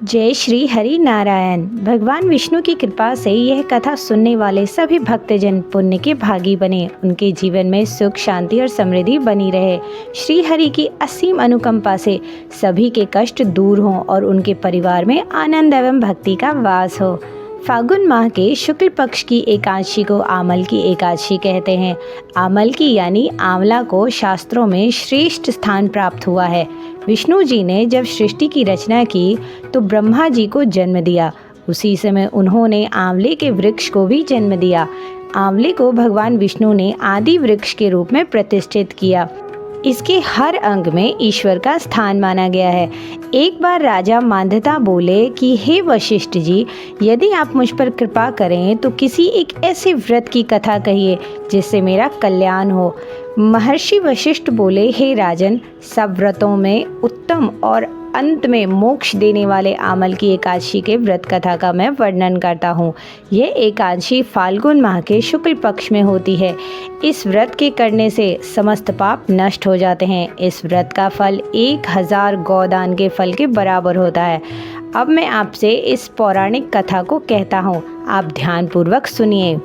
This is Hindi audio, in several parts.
जय श्री हरि नारायण। भगवान विष्णु की कृपा से यह कथा सुनने वाले सभी भक्तजन पुण्य के भागी बने, उनके जीवन में सुख शांति और समृद्धि बनी रहे। श्री हरि की असीम अनुकंपा से सभी के कष्ट दूर हों और उनके परिवार में आनंद एवं भक्ति का वास हो। फागुन माह के शुक्ल पक्ष की एकादशी को आमल की एकादशी कहते हैं। आमल की यानी आंवला को शास्त्रों में श्रेष्ठ स्थान प्राप्त हुआ है। विष्णु जी ने जब सृष्टि की रचना की तो ब्रह्मा जी को जन्म दिया। उसी समय उन्होंने आंवले के वृक्ष को भी जन्म दिया। आंवले को भगवान विष्णु ने आदि वृक्ष के रूप में प्रतिष्ठित किया। इसके हर अंग में ईश्वर का स्थान माना गया है। एक बार राजा मांधाता बोले कि हे वशिष्ठ जी, यदि आप मुझ पर कृपा करें तो किसी एक ऐसे व्रत की कथा कहिए जिससे मेरा कल्याण हो। महर्षि वशिष्ठ बोले, हे राजन, सब व्रतों में उत्तम और अंत में मोक्ष देने वाले आमल की एकादशी के व्रत कथा का मैं वर्णन करता हूँ। यह एकादशी फाल्गुन माह के शुक्ल पक्ष में होती है। इस व्रत के करने से समस्त पाप नष्ट हो जाते हैं। इस व्रत का फल 1000 गौदान के फल के बराबर होता है। अब मैं आपसे इस पौराणिक कथा को कहता हूँ, आप ध्यानपूर्वक सुनिए।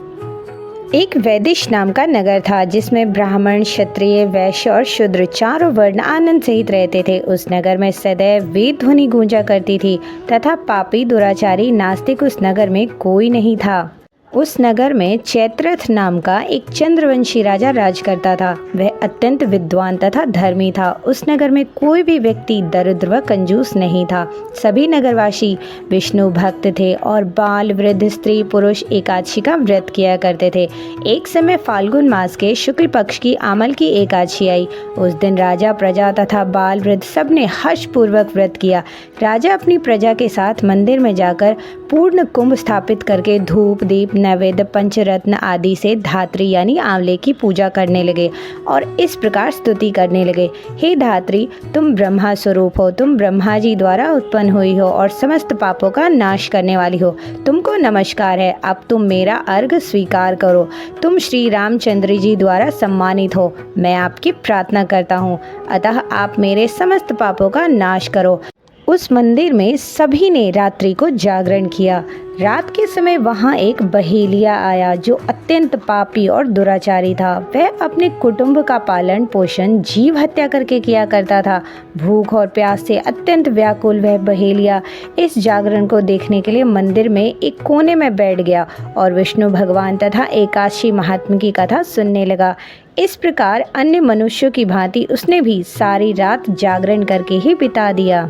एक वैदिश नाम का नगर था जिसमें ब्राह्मण, क्षत्रिय, वैश्य और शूद्र चारों वर्ण आनंद सहित रहते थे। उस नगर में सदैव वेद ध्वनि गूंजा करती थी तथा पापी, दुराचारी, नास्तिक उस नगर में कोई नहीं था। उस नगर में चैत्ररथ नाम का एक चंद्रवंशी राजा राज करता था। वह अत्यंत विद्वान तथा धर्मी था। उस नगर में कोई भी व्यक्ति दरिद्र व कंजूस नहीं था। सभी नगरवासी विष्णु भक्त थे और बाल, वृद्ध, स्त्री, पुरुष एकादशी का व्रत किया करते थे। एक समय फाल्गुन मास के शुक्ल पक्ष की आमल की एकादशी आई। उस दिन राजा, प्रजा तथा बाल, वृद्ध सबने हर्षपूर्वक व्रत किया। राजा अपनी प्रजा के साथ मंदिर में जाकर पूर्ण कुंभ स्थापित करके धूप, दीप, नैवेद्य, पंचरत्न आदि से धात्री यानी आंवले की पूजा करने लगे और इस प्रकार स्तुति करने लगे, हे धात्री, तुम ब्रह्मा स्वरूप हो, तुम ब्रह्मा जी द्वारा उत्पन्न हुई हो और समस्त पापों का नाश करने वाली हो। तुमको नमस्कार है, अब तुम मेरा अर्घ स्वीकार करो। तुम श्री रामचंद्र जी द्वारा सम्मानित हो। मैं आपकी प्रार्थना करता हूँ, अतः आप मेरे समस्त पापों का नाश करो। उस मंदिर में सभी ने रात्रि को जागरण किया। रात के समय वहाँ एक बहेलिया आया जो अत्यंत पापी और दुराचारी था। वह अपने कुटुंब का पालन पोषण जीव हत्या करके किया करता था। भूख और प्यास से अत्यंत व्याकुल वह बहेलिया इस जागरण को देखने के लिए मंदिर में एक कोने में बैठ गया और विष्णु भगवान तथा एकादशी महात्म्य की कथा सुनने लगा। इस प्रकार अन्य मनुष्यों की भांति उसने भी सारी रात जागरण करके ही बिता दिया।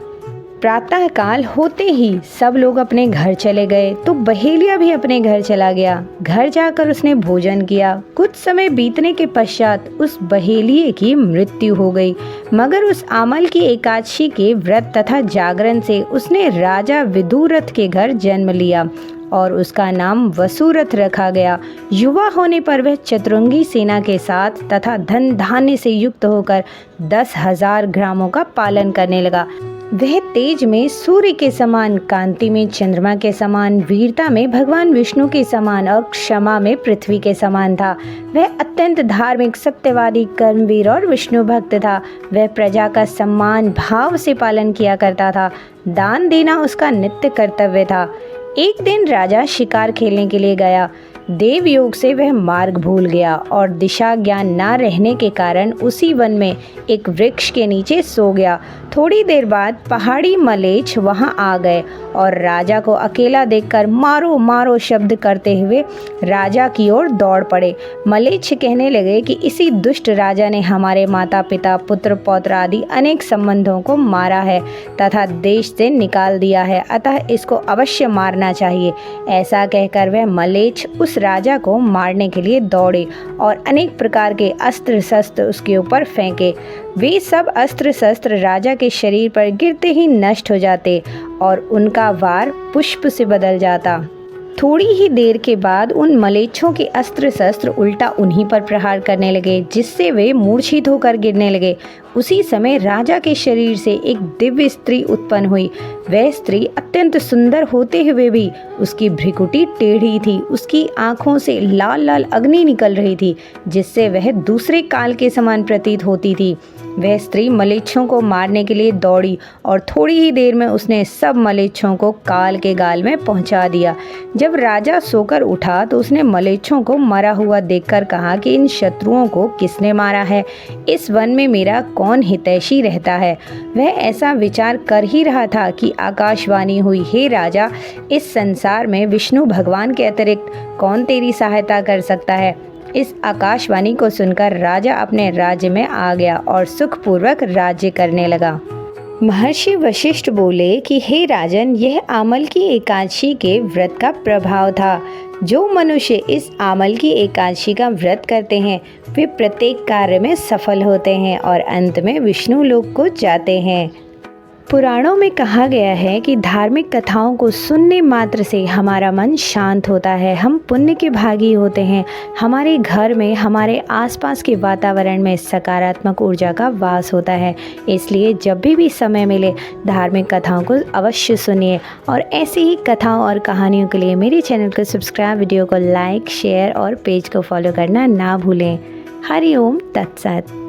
प्रातः काल होते ही सब लोग अपने घर चले गए तो बहेलिया भी अपने घर चला गया। घर जाकर उसने भोजन किया। कुछ समय बीतने के पश्चात उस बहेलिये की मृत्यु हो गई। मगर उस आमल की एकादशी के व्रत तथा जागरण से उसने राजा विदुरथ के घर जन्म लिया और उसका नाम वसुरथ रखा गया। युवा होने पर वह चतुरंगी सेना के साथ तथा धन धान्य से युक्त होकर 10,000 ग्रामों का पालन करने लगा। वह तेज में सूर्य के समान, कांति में चंद्रमा के समान, वीरता में भगवान विष्णु के समान और क्षमा में पृथ्वी के समान था। वह अत्यंत धार्मिक, सत्यवादी, कर्मवीर और विष्णु भक्त था। वह प्रजा का सम्मान भाव से पालन किया करता था। दान देना उसका नित्य कर्तव्य था। एक दिन राजा शिकार खेलने के लिए गया। देव योग से वह मार्ग भूल गया और दिशा ज्ञान न रहने के कारण उसी वन में एक वृक्ष के नीचे सो गया। थोड़ी देर बाद पहाड़ी मलेच्छ वहां आ गए और राजा को अकेला देखकर मारो मारो शब्द करते हुए राजा की ओर दौड़ पड़े। मलेच्छ कहने लगे कि इसी दुष्ट राजा ने हमारे माता पिता, पुत्र पौत्र आदि अनेक संबंधों को मारा है तथा देश से निकाल दिया है, अतः इसको अवश्य मारना चाहिए। ऐसा कहकर वह मलेच्छ उस राजा को मारने के लिए दौड़े और अनेक प्रकार के अस्त्र शस्त्र उसके ऊपर फेंके। वे सब अस्त्र शस्त्र राजा के शरीर पर गिरते ही नष्ट हो जाते और उनका वार पुष्प से बदल जाता। थोड़ी ही देर के बाद उन मलेच्छों के अस्त्र शस्त्र उल्टा उन्हीं पर प्रहार करने लगे, जिससे वे मूर्छित होकर गिरने लगे। उसी समय राजा के शरीर से एक दिव्य स्त्री उत्पन्न हुई। वह स्त्री अत्यंत सुंदर होते हुए भी उसकी भ्रिकुटी टेढ़ी थी। उसकी आंखों से लाल लाल अग्नि निकल रही थी, जिससे वह दूसरे काल के समान प्रतीत होती थी। वह स्त्री मलेच्छों को मारने के लिए दौड़ी और थोड़ी ही देर में उसने सब मलेच्छों को काल के गाल में पहुंचा दिया। जब राजा सोकर उठा तो उसने मलेच्छों को मरा हुआ देखकर कहा कि इन शत्रुओं को किसने मारा है? इस वन में मेरा कौन हितैषी रहता है? वह ऐसा विचार कर ही रहा था कि आकाशवाणी हुई, हे राजा, इस संसार में विष्णु भगवान के अतिरिक्त कौन तेरी सहायता कर सकता है? इस आकाशवाणी को सुनकर राजा अपने राज्य में आ गया और सुखपूर्वक राज्य करने लगा। महर्षि वशिष्ठ बोले कि हे राजन, यह आमल की एकादशी के व्रत का प्रभाव था। जो मनुष्य इस आमल की एकादशी का व्रत करते हैं वे प्रत्येक कार्य में सफल होते हैं और अंत में विष्णु लोक को जाते हैं। पुराणों में कहा गया है कि धार्मिक कथाओं को सुनने मात्र से हमारा मन शांत होता है, हम पुण्य के भागी होते हैं, हमारे घर में, हमारे आसपास के वातावरण में सकारात्मक ऊर्जा का वास होता है। इसलिए जब भी समय मिले धार्मिक कथाओं को अवश्य सुनिए और ऐसी ही कथाओं और कहानियों के लिए मेरे चैनल को सब्सक्राइब, वीडियो को लाइक, शेयर और पेज को फॉलो करना ना भूलें। हरि ओम तत्सत।